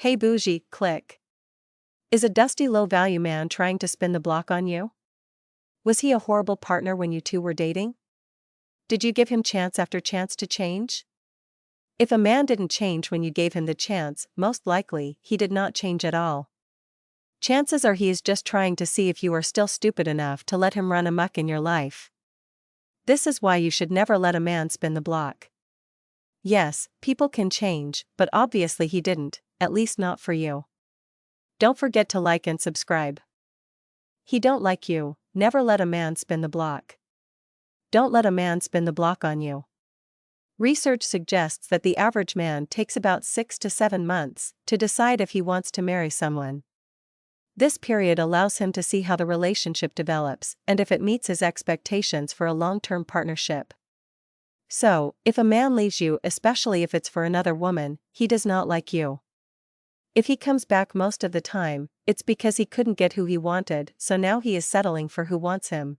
Hey Bougie Clique. Is a dusty low-value man trying to spin the block on you? Was he a horrible partner when you two were dating? Did you give him chance after chance to change? If a man didn't change when you gave him the chance, most likely, he did not change at all. Chances are he is just trying to see if you are still stupid enough to let him run amok in your life. This is why you should never let a man spin the block. Yes, people can change, but obviously he didn't, at least not for you. Don't forget to like and subscribe. He don't like you, never let a man spin the block. Don't let a man spin the block on you. Research suggests that the average man takes about 6 to 7 months to decide if he wants to marry someone. This period allows him to see how the relationship develops and if it meets his expectations for a long-term partnership. So, if a man leaves you, especially if it's for another woman, he does not like you. If he comes back most of the time, it's because he couldn't get who he wanted, so now he is settling for who wants him.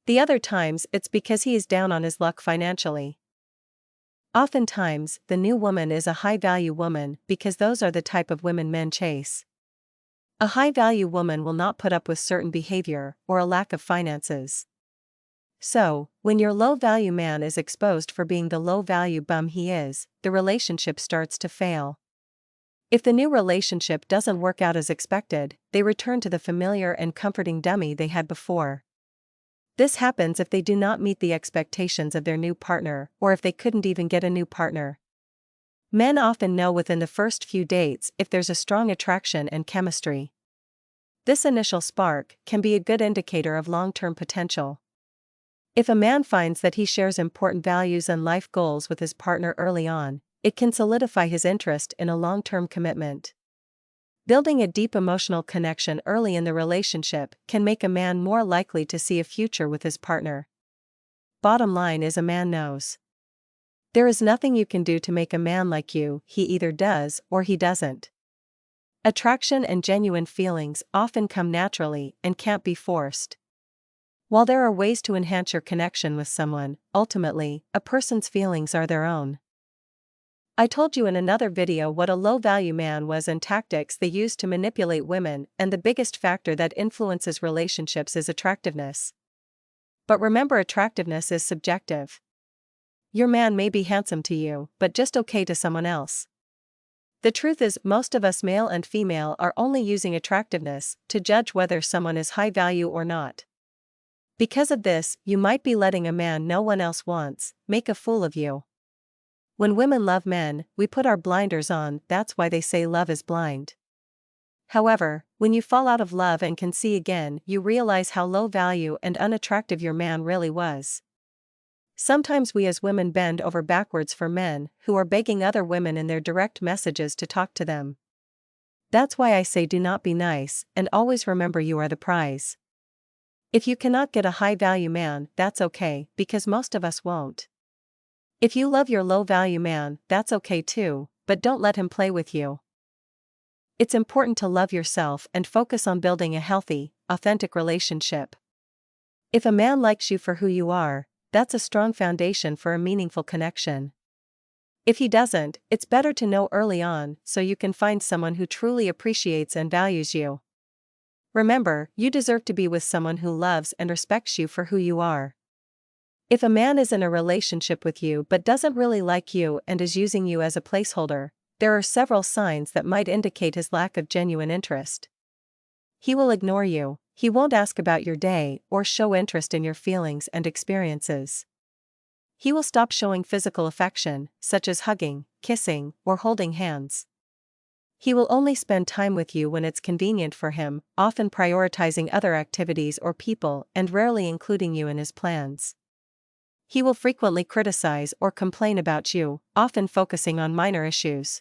The other times it's because he is down on his luck financially. Oftentimes, the new woman is a high-value woman because those are the type of women men chase. A high-value woman will not put up with certain behavior or a lack of finances. So, when your low-value man is exposed for being the low-value bum he is, the relationship starts to fail. If the new relationship doesn't work out as expected, they return to the familiar and comforting dummy they had before. This happens if they do not meet the expectations of their new partner or if they couldn't even get a new partner. Men often know within the first few dates if there's a strong attraction and chemistry. This initial spark can be a good indicator of long-term potential. If a man finds that he shares important values and life goals with his partner early on, it can solidify his interest in a long-term commitment. Building a deep emotional connection early in the relationship can make a man more likely to see a future with his partner. Bottom line is, a man knows. There is nothing you can do to make a man like you, he either does or he doesn't. Attraction and genuine feelings often come naturally and can't be forced. While there are ways to enhance your connection with someone, ultimately, a person's feelings are their own. I told you in another video what a low-value man was and tactics they use to manipulate women, and the biggest factor that influences relationships is attractiveness. But remember, attractiveness is subjective. Your man may be handsome to you, but just okay to someone else. The truth is, most of us, male and female, are only using attractiveness to judge whether someone is high value or not. Because of this, you might be letting a man no one else wants make a fool of you. When women love men, we put our blinders on, that's why they say love is blind. However, when you fall out of love and can see again, you realize how low value and unattractive your man really was. Sometimes we as women bend over backwards for men who are begging other women in their direct messages to talk to them. That's why I say, do not be nice, and always remember you are the prize. If you cannot get a high-value man, that's okay, because most of us won't. If you love your low-value man, that's okay too, but don't let him play with you. It's important to love yourself and focus on building a healthy, authentic relationship. If a man likes you for who you are, that's a strong foundation for a meaningful connection. If he doesn't, it's better to know early on so you can find someone who truly appreciates and values you. Remember, you deserve to be with someone who loves and respects you for who you are. If a man is in a relationship with you but doesn't really like you and is using you as a placeholder, there are several signs that might indicate his lack of genuine interest. He will ignore you, he won't ask about your day or show interest in your feelings and experiences. He will stop showing physical affection, such as hugging, kissing, or holding hands. He will only spend time with you when it's convenient for him, often prioritizing other activities or people and rarely including you in his plans. He will frequently criticize or complain about you, often focusing on minor issues.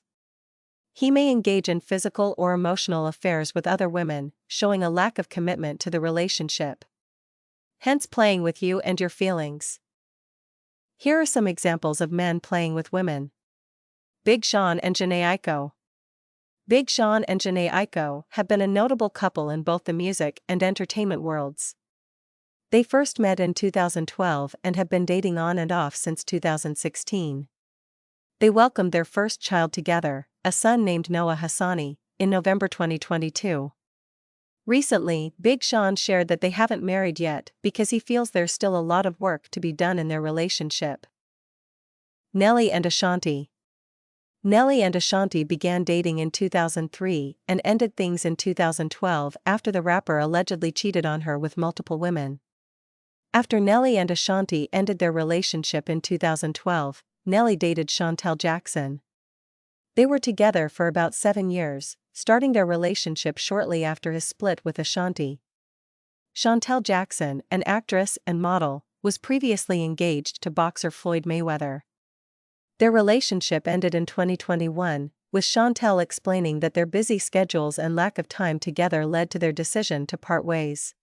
He may engage in physical or emotional affairs with other women, showing a lack of commitment to the relationship. Hence playing with you and your feelings. Here are some examples of men playing with women. Big Sean and Jhené Aiko. Big Sean and Jhené Aiko have been a notable couple in both the music and entertainment worlds. They first met in 2012 and have been dating on and off since 2016. They welcomed their first child together, a son named Noah Hassani, in November 2022. Recently, Big Sean shared that they haven't married yet because he feels there's still a lot of work to be done in their relationship. Nelly and Ashanti. Nelly and Ashanti began dating in 2003 and ended things in 2012 after the rapper allegedly cheated on her with multiple women. After Nelly and Ashanti ended their relationship in 2012, Nelly dated Chantel Jackson. They were together for about 7 years, starting their relationship shortly after his split with Ashanti. Chantel Jackson, an actress and model, was previously engaged to boxer Floyd Mayweather. Their relationship ended in 2021, with Chantel explaining that their busy schedules and lack of time together led to their decision to part ways.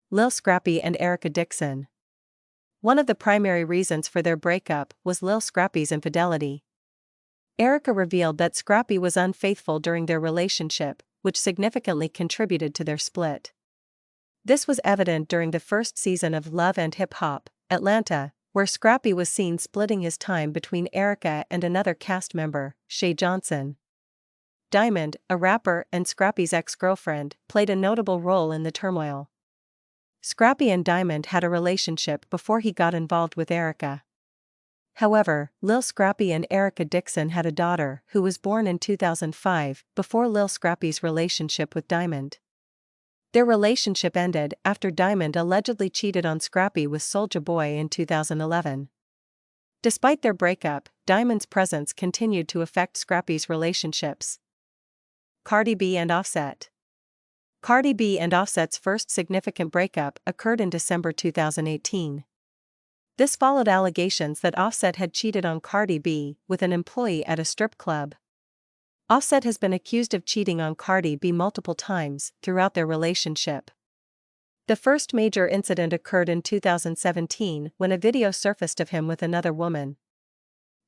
Lil Scrappy and Erica Dixon. One of the primary reasons for their breakup was Lil Scrappy's infidelity. Erica revealed that Scrappy was unfaithful during their relationship, which significantly contributed to their split. This was evident during the first season of Love and Hip Hop, Atlanta, where Scrappy was seen splitting his time between Erica and another cast member, Shay Johnson. Diamond, a rapper and Scrappy's ex-girlfriend, played a notable role in the turmoil. Scrappy and Diamond had a relationship before he got involved with Erica. However, Lil Scrappy and Erica Dixon had a daughter who was born in 2005, before Lil Scrappy's relationship with Diamond. Their relationship ended after Diamond allegedly cheated on Scrappy with Soulja Boy in 2011. Despite their breakup, Diamond's presence continued to affect Scrappy's relationships. Cardi B and Offset. Cardi B and Offset's first significant breakup occurred in December 2018. This followed allegations that Offset had cheated on Cardi B with an employee at a strip club. Offset has been accused of cheating on Cardi B multiple times throughout their relationship. The first major incident occurred in 2017 when a video surfaced of him with another woman.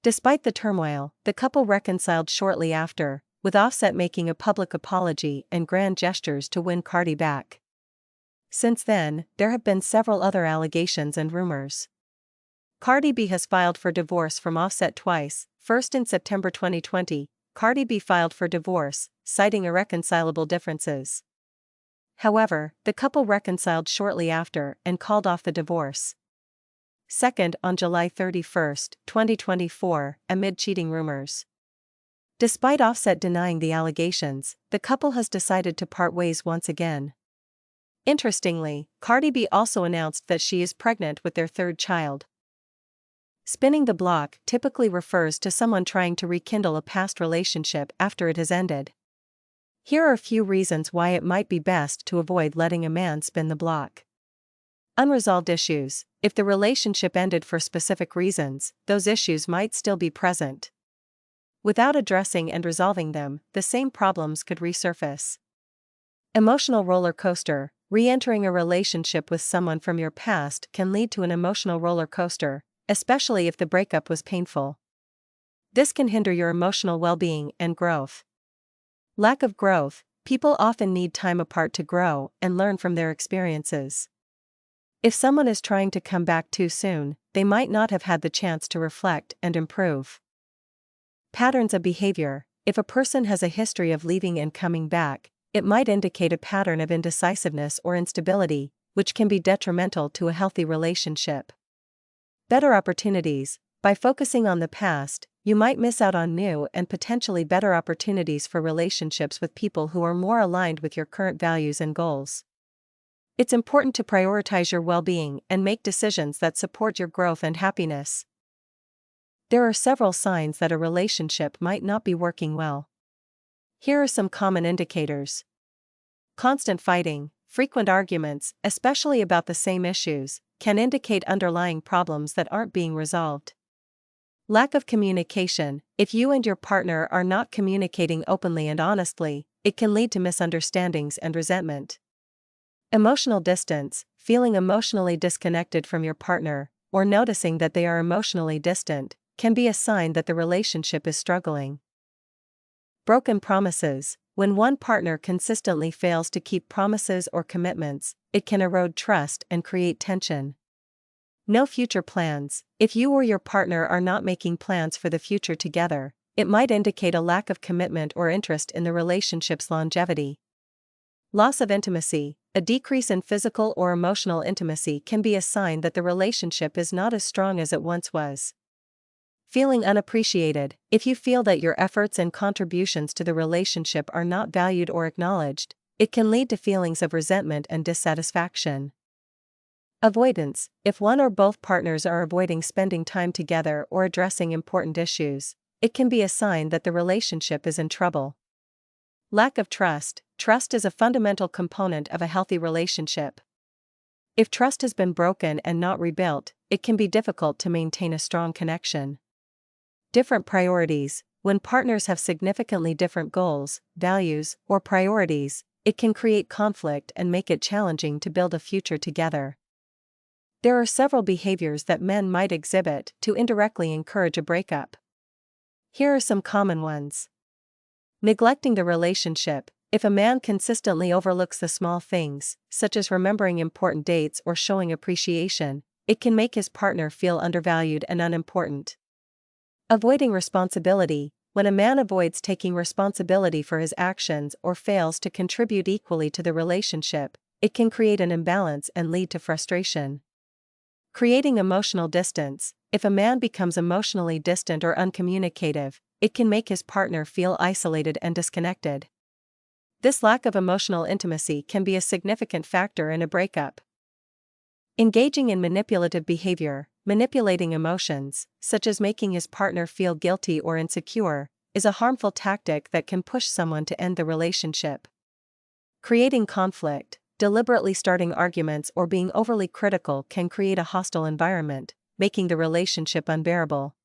Despite the turmoil, the couple reconciled shortly after, with Offset making a public apology and grand gestures to win Cardi back. Since then, there have been several other allegations and rumors. Cardi B has filed for divorce from Offset twice. First in September 2020, Cardi B filed for divorce, citing irreconcilable differences. However, the couple reconciled shortly after and called off the divorce. Second, on July 31, 2024, amid cheating rumors. Despite Offset denying the allegations, the couple has decided to part ways once again. Interestingly, Cardi B also announced that she is pregnant with their third child. Spinning the block typically refers to someone trying to rekindle a past relationship after it has ended. Here are a few reasons why it might be best to avoid letting a man spin the block. Unresolved issues. If the relationship ended for specific reasons, those issues might still be present. Without addressing and resolving them, the same problems could resurface. Emotional roller coaster. Re-entering a relationship with someone from your past can lead to an emotional roller coaster, especially if the breakup was painful. This can hinder your emotional well-being and growth. Lack of growth. People often need time apart to grow and learn from their experiences. If someone is trying to come back too soon, they might not have had the chance to reflect and improve. Patterns of behavior. If a person has a history of leaving and coming back, it might indicate a pattern of indecisiveness or instability, which can be detrimental to a healthy relationship. Better opportunities. By focusing on the past, you might miss out on new and potentially better opportunities for relationships with people who are more aligned with your current values and goals. It's important to prioritize your well-being and make decisions that support your growth and happiness. There are several signs that a relationship might not be working well. Here are some common indicators. Constant fighting. Frequent arguments, especially about the same issues, can indicate underlying problems that aren't being resolved. Lack of communication. If you and your partner are not communicating openly and honestly, it can lead to misunderstandings and resentment. Emotional distance. Feeling emotionally disconnected from your partner, or noticing that they are emotionally distant, can be a sign that the relationship is struggling. Broken promises. When one partner consistently fails to keep promises or commitments, it can erode trust and create tension. No future plans. If you or your partner are not making plans for the future together, it might indicate a lack of commitment or interest in the relationship's longevity. Loss of intimacy. A decrease in physical or emotional intimacy can be a sign that the relationship is not as strong as it once was. Feeling unappreciated. If you feel that your efforts and contributions to the relationship are not valued or acknowledged, it can lead to feelings of resentment and dissatisfaction. Avoidance. If one or both partners are avoiding spending time together or addressing important issues, it can be a sign that the relationship is in trouble. Lack of trust. Trust is a fundamental component of a healthy relationship. If trust has been broken and not rebuilt, it can be difficult to maintain a strong connection. Different priorities. When partners have significantly different goals, values, or priorities, it can create conflict and make it challenging to build a future together. There are several behaviors that men might exhibit to indirectly encourage a breakup. Here are some common ones. Neglecting the relationship. If a man consistently overlooks the small things, such as remembering important dates or showing appreciation, it can make his partner feel undervalued and unimportant. Avoiding responsibility. When a man avoids taking responsibility for his actions or fails to contribute equally to the relationship, it can create an imbalance and lead to frustration. Creating emotional distance. If a man becomes emotionally distant or uncommunicative, it can make his partner feel isolated and disconnected. This lack of emotional intimacy can be a significant factor in a breakup. Engaging in manipulative behavior. Manipulating emotions, such as making his partner feel guilty or insecure, is a harmful tactic that can push someone to end the relationship. Creating conflict. Deliberately starting arguments or being overly critical can create a hostile environment, making the relationship unbearable.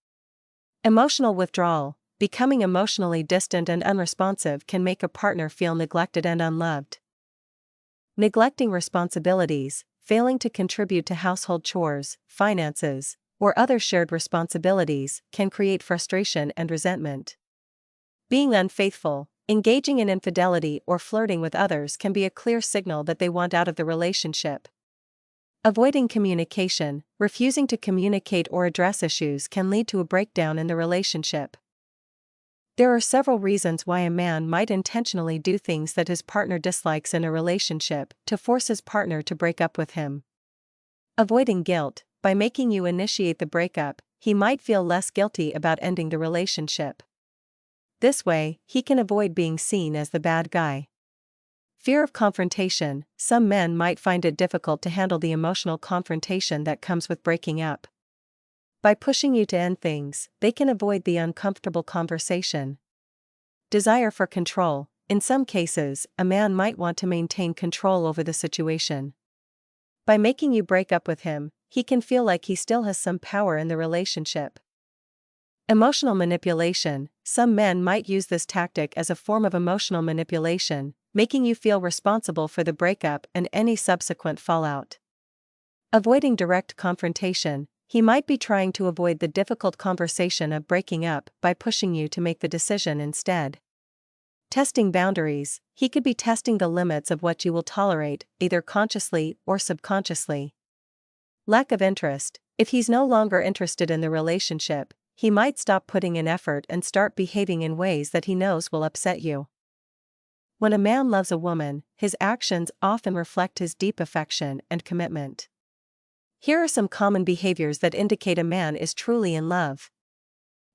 Emotional withdrawal. Becoming emotionally distant and unresponsive can make a partner feel neglected and unloved. Neglecting responsibilities. Failing to contribute to household chores, finances, or other shared responsibilities can create frustration and resentment. Being unfaithful. Engaging in infidelity or flirting with others can be a clear signal that they want out of the relationship. Avoiding communication. Refusing to communicate or address issues can lead to a breakdown in the relationship. There are several reasons why a man might intentionally do things that his partner dislikes in a relationship to force his partner to break up with him. Avoiding guilt. By making you initiate the breakup, he might feel less guilty about ending the relationship. This way, he can avoid being seen as the bad guy. Fear of confrontation. Some men might find it difficult to handle the emotional confrontation that comes with breaking up. By pushing you to end things, they can avoid the uncomfortable conversation. Desire for control. In some cases, a man might want to maintain control over the situation. By making you break up with him, he can feel like he still has some power in the relationship. Emotional manipulation. Some men might use this tactic as a form of emotional manipulation, making you feel responsible for the breakup and any subsequent fallout. Avoiding direct confrontation. He might be trying to avoid the difficult conversation of breaking up by pushing you to make the decision instead. Testing boundaries. He could be testing the limits of what you will tolerate, either consciously or subconsciously. Lack of interest. If he's no longer interested in the relationship, he might stop putting in effort and start behaving in ways that he knows will upset you. When a man loves a woman, his actions often reflect his deep affection and commitment. Here are some common behaviors that indicate a man is truly in love.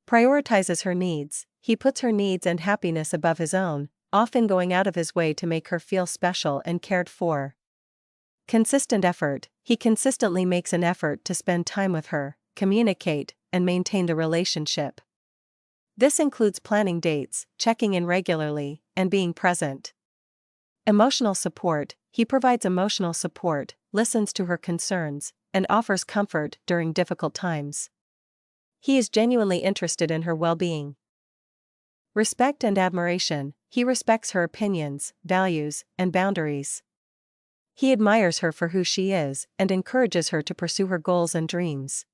Prioritizes her needs. He puts her needs and happiness above his own, often going out of his way to make her feel special and cared for. Consistent effort. He consistently makes an effort to spend time with her, communicate, and maintain the relationship. This includes planning dates, checking in regularly, and being present. Emotional support. He provides emotional support, listens to her concerns, and offers comfort during difficult times. He is genuinely interested in her well-being. Respect and admiration. He respects her opinions, values, and boundaries. He admires her for who she is and encourages her to pursue her goals and dreams.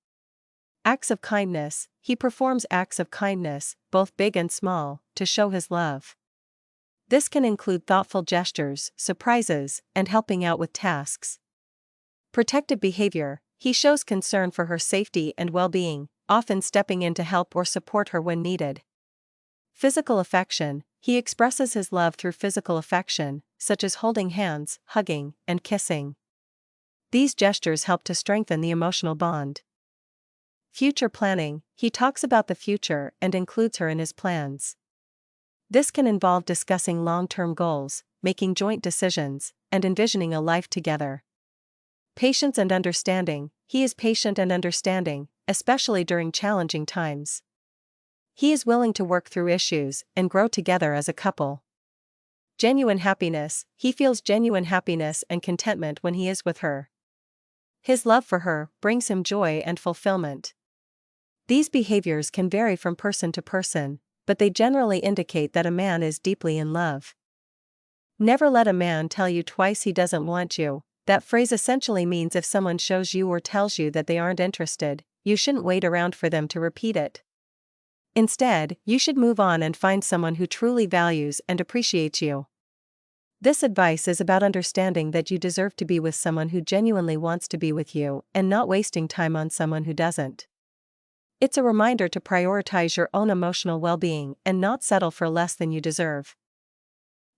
Acts of kindness. He performs acts of kindness, both big and small, to show his love. This can include thoughtful gestures, surprises, and helping out with tasks. Protective behavior. He shows concern for her safety and well-being, often stepping in to help or support her when needed. Physical affection. He expresses his love through physical affection, such as holding hands, hugging, and kissing. These gestures help to strengthen the emotional bond. Future planning. He talks about the future and includes her in his plans. This can involve discussing long-term goals, making joint decisions, and envisioning a life together. Patience and understanding. He is patient and understanding, especially during challenging times. He is willing to work through issues and grow together as a couple. Genuine happiness. He feels genuine happiness and contentment when he is with her. His love for her brings him joy and fulfillment. These behaviors can vary from person to person, but they generally indicate that a man is deeply in love. Never let a man tell you twice he doesn't want you. That phrase essentially means if someone shows you or tells you that they aren't interested, you shouldn't wait around for them to repeat it. Instead, you should move on and find someone who truly values and appreciates you. This advice is about understanding that you deserve to be with someone who genuinely wants to be with you and not wasting time on someone who doesn't. It's a reminder to prioritize your own emotional well-being and not settle for less than you deserve.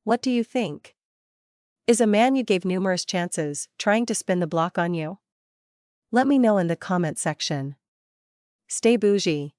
What do you think? Is a man you gave numerous chances trying to spin the block on you? Let me know in the comment section. Stay bougie.